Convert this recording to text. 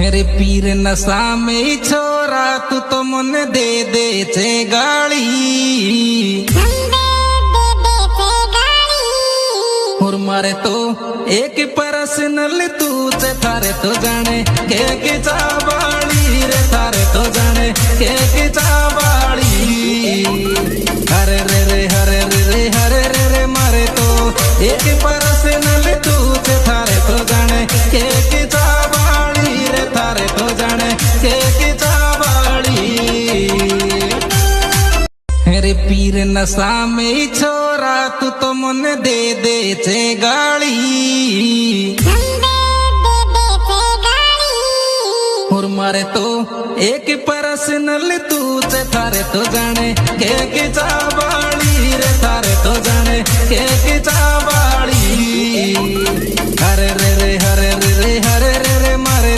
रे पीर नशा में छोरा तू तो मन दे दे छे गाली और मारे तो एक पर्सनल तू से थारे तो जाने के चावाली रे थारे तो जाने के चावाली हरे रे रे हरे रे रे हरे रे रे मारे तो एक पर्सनल तू से थारे तो जाने के चावाली रे थारे तो जाने के चावाली रे पीर नशा में छोरा तू तो मन दे दे छे गाली और मारे तो एक पर्सनल तू से थारे तो जाने के चावाली रे थारे तो जाने के चावाली।